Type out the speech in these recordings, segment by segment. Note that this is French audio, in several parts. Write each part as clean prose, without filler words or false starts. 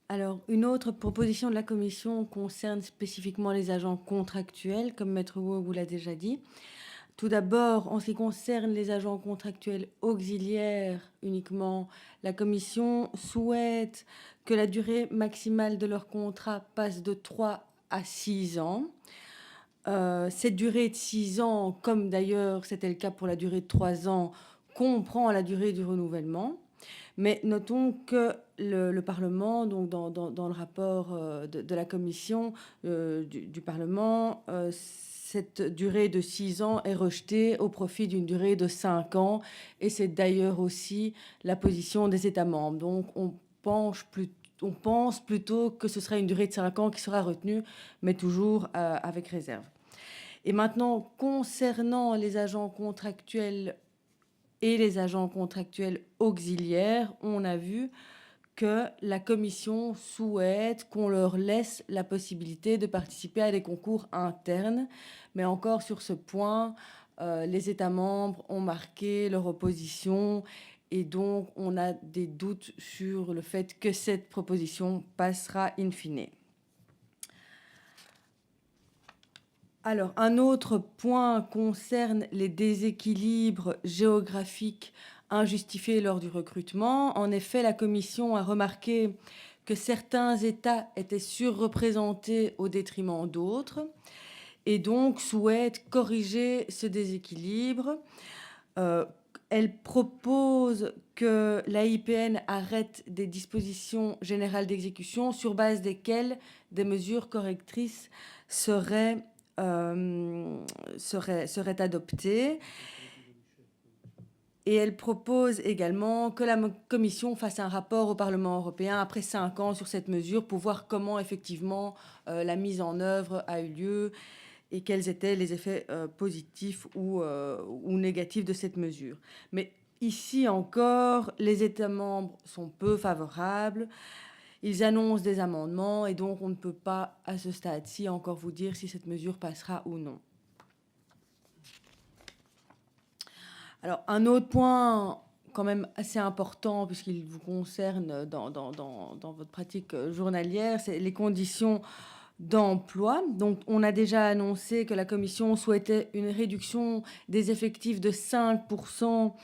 Alors, une autre proposition de la Commission concerne spécifiquement les agents contractuels, comme Maître Wu vous l'a déjà dit. Tout d'abord, en ce qui concerne les agents contractuels auxiliaires uniquement, la Commission souhaite que la durée maximale de leur contrat passe de 3 à 6 ans. Cette durée de 6 ans, comme d'ailleurs c'était le cas pour la durée de 3 ans, comprend la durée du renouvellement. Mais notons que le Parlement, donc dans le rapport de la Commission du Parlement, cette durée de 6 ans est rejetée au profit d'une durée de 5 ans. Et c'est d'ailleurs aussi la position des États membres. Donc on pense plutôt que ce sera une durée de 5 ans qui sera retenue, mais toujours avec réserve. Et maintenant, concernant les agents contractuels et les agents contractuels auxiliaires, on a vu que la Commission souhaite qu'on leur laisse la possibilité de participer à des concours internes. Mais encore sur ce point, les États membres ont marqué leur opposition et donc on a des doutes sur le fait que cette proposition passera in fine. Alors, un autre point concerne les déséquilibres géographiques injustifiés lors du recrutement. En effet, la Commission a remarqué que certains États étaient surreprésentés au détriment d'autres et donc souhaite corriger ce déséquilibre. Elle propose que l'AIPN arrête des dispositions générales d'exécution sur base desquelles des mesures correctrices seraient adoptées. Et elle propose également que la Commission fasse un rapport au Parlement européen après 5 ans sur cette mesure pour voir comment effectivement la mise en œuvre a eu lieu et quels étaient les effets positifs ou négatifs de cette mesure. Mais ici encore, les États membres sont peu favorables. Ils annoncent des amendements et donc on ne peut pas à ce stade-ci encore vous dire si cette mesure passera ou non. Alors, un autre point quand même assez important, puisqu'il vous concerne dans votre pratique journalière, c'est les conditions d'emploi. Donc, on a déjà annoncé que la Commission souhaitait une réduction des effectifs de 5%,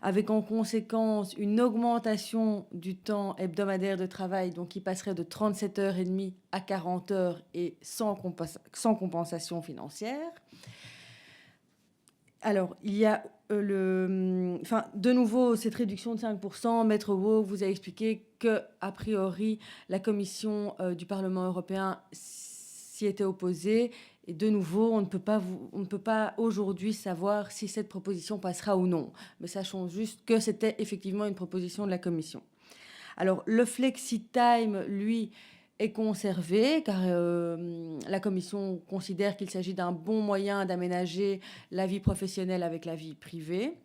avec en conséquence une augmentation du temps hebdomadaire de travail, donc qui passerait de 37h30 à 40 heures et sans compensation financière. Alors, il y a de nouveau, cette réduction de 5%, Maître Wu vous a expliqué que, a priori, la Commission du Parlement européen s'y était opposée. Et de nouveau, on ne peut pas aujourd'hui savoir si cette proposition passera ou non. Mais sachons juste que c'était effectivement une proposition de la Commission. Alors, le flexi-time, lui, est conservé car la Commission considère qu'il s'agit d'un bon moyen d'aménager la vie professionnelle avec la vie privée,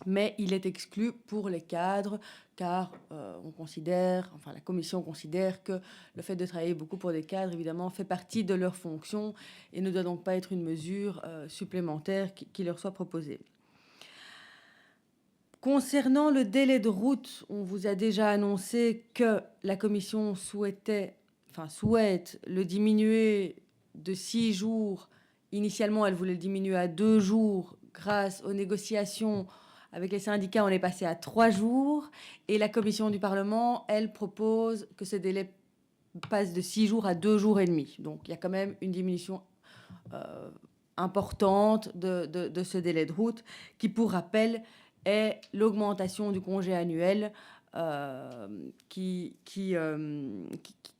mais il est exclu pour les cadres car la Commission considère que le fait de travailler beaucoup pour des cadres, évidemment, fait partie de leur fonction et ne doit donc pas être une mesure supplémentaire qui leur soit proposée. Concernant le délai de route, on vous a déjà annoncé que la Commission souhaite le diminuer de 6 jours. Initialement, elle voulait le diminuer à 2 jours. Grâce aux négociations avec les syndicats, on est passé à 3 jours. Et la Commission du Parlement, elle propose que ce délai passe de 6 jours à 2 jours et demi. Donc, il y a quand même une diminution importante de ce délai de route qui, pour rappel, est l'augmentation du congé annuel qui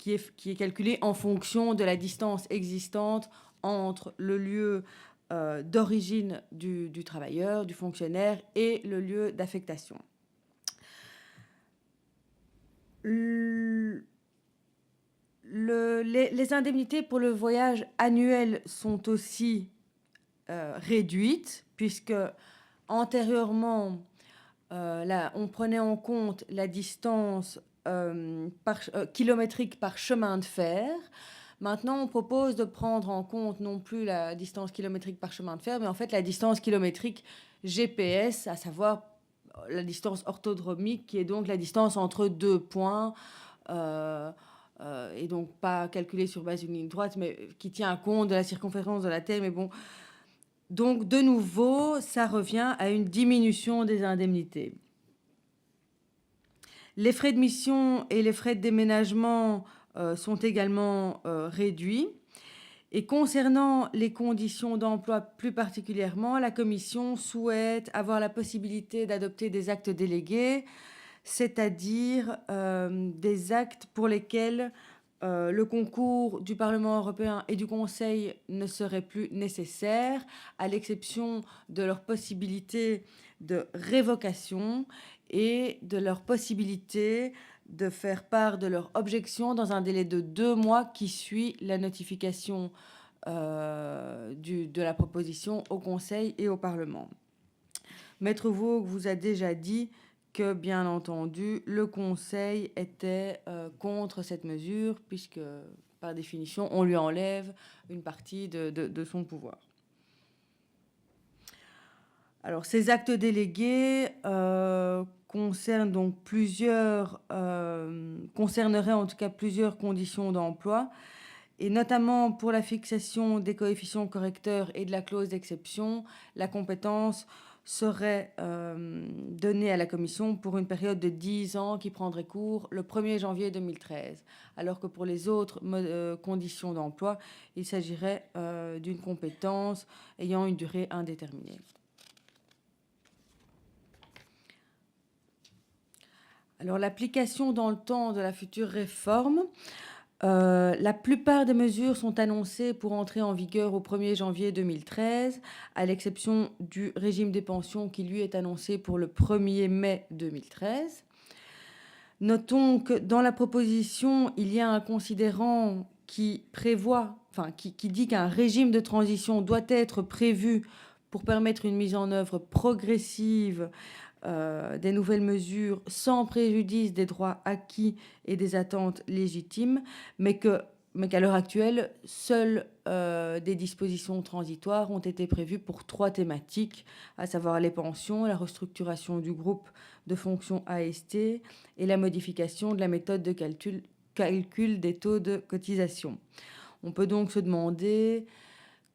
est calculé en fonction de la distance existante entre le lieu d'origine du travailleur, du fonctionnaire, et le lieu d'affectation. Les indemnités pour le voyage annuel sont aussi réduites, puisque antérieurement, on prenait en compte la distance kilométrique par chemin de fer. Maintenant, on propose de prendre en compte non plus la distance kilométrique par chemin de fer, mais en fait la distance kilométrique GPS, à savoir la distance orthodromique, qui est donc la distance entre 2 points et donc pas calculé sur base d'une ligne droite, mais qui tient compte de la circonférence de la Terre. Mais bon, donc de nouveau, ça revient à une diminution des indemnités. Les frais de mission et les frais de déménagement sont également réduits. Et concernant les conditions d'emploi plus particulièrement, la Commission souhaite avoir la possibilité d'adopter des actes délégués, c'est-à-dire des actes pour lesquels le concours du Parlement européen et du Conseil ne serait plus nécessaire, à l'exception de leur possibilité de révocation et de leur possibilité de faire part de leur objection dans un délai de 2 mois qui suit la notification de la proposition au Conseil et au Parlement. Maître Vogel vous a déjà dit que, bien entendu, le Conseil était contre cette mesure, puisque, par définition, on lui enlève une partie de son pouvoir. Alors, ces actes délégués concernent donc concerneraient en tout cas plusieurs conditions d'emploi, et notamment pour la fixation des coefficients correcteurs et de la clause d'exception, la compétence serait donnée à la Commission pour une période de 10 ans qui prendrait cours le 1er janvier 2013, alors que pour les autres conditions d'emploi, il s'agirait d'une compétence ayant une durée indéterminée. Alors, l'application dans le temps de la future réforme, la plupart des mesures sont annoncées pour entrer en vigueur au 1er janvier 2013, à l'exception du régime des pensions qui, lui, est annoncé pour le 1er mai 2013. Notons que dans la proposition, il y a un considérant qui prévoit, qui dit qu'un régime de transition doit être prévu pour permettre une mise en œuvre progressive des nouvelles mesures sans préjudice des droits acquis et des attentes légitimes, mais qu'à l'heure actuelle, seules des dispositions transitoires ont été prévues pour 3 thématiques, à savoir les pensions, la restructuration du groupe de fonctions AST et la modification de la méthode de calcul des taux de cotisation. On peut donc se demander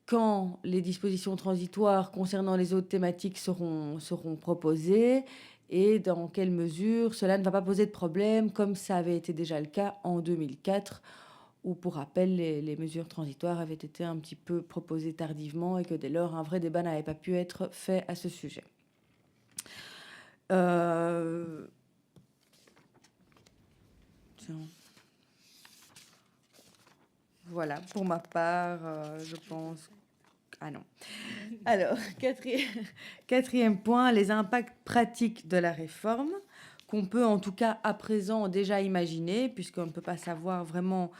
quand les dispositions transitoires concernant les autres thématiques seront proposées et dans quelle mesure cela ne va pas poser de problème, comme ça avait été déjà le cas en 2004, où, pour rappel, les mesures transitoires avaient été un petit peu proposées tardivement et que dès lors, un vrai débat n'avait pas pu être fait à ce sujet. Voilà, pour ma part, je pense... Ah non. Alors, quatrième point, les impacts pratiques de la réforme, qu'on peut en tout cas à présent déjà imaginer, puisqu'on ne peut pas savoir vraiment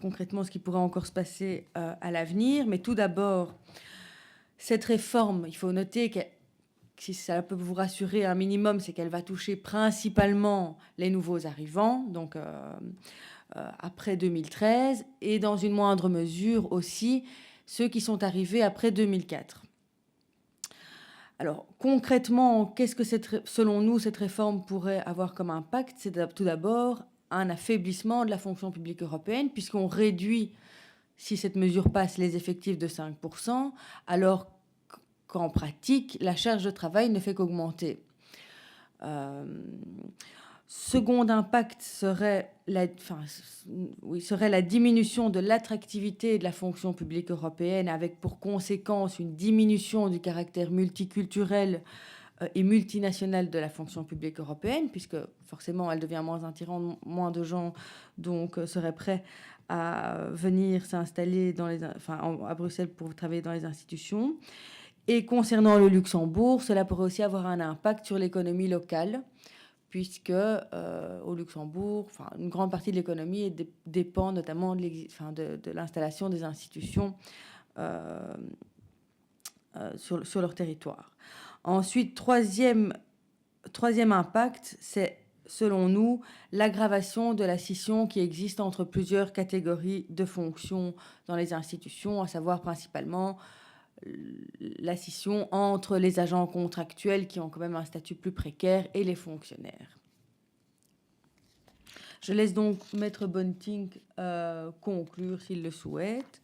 concrètement ce qui pourrait encore se passer à l'avenir. Mais tout d'abord, cette réforme, il faut noter que si ça peut vous rassurer un minimum, c'est qu'elle va toucher principalement les nouveaux arrivants, donc après 2013, et dans une moindre mesure aussi ceux qui sont arrivés après 2004. Alors concrètement, qu'est-ce que selon nous cette réforme pourrait avoir comme impact? C'est tout d'abord un affaiblissement de la fonction publique européenne, puisqu'on réduit, si cette mesure passe, les effectifs de 5%, alors qu'en pratique, la charge de travail ne fait qu'augmenter. Second impact serait la diminution de l'attractivité de la fonction publique européenne, avec pour conséquence une diminution du caractère multiculturel et multinational de la fonction publique européenne, puisque forcément elle devient moins attirante, moins de gens donc seraient prêts à venir s'installer à Bruxelles pour travailler dans les institutions. Et concernant le Luxembourg, cela pourrait aussi avoir un impact sur l'économie locale, puisque au Luxembourg, une grande partie de l'économie dépend notamment de l'installation des institutions sur leur territoire. Ensuite, troisième impact, c'est, selon nous, l'aggravation de la scission qui existe entre plusieurs catégories de fonctions dans les institutions, à savoir principalement la scission entre les agents contractuels qui ont quand même un statut plus précaire et les fonctionnaires. Je laisse donc Maître Bonting conclure s'il le souhaite.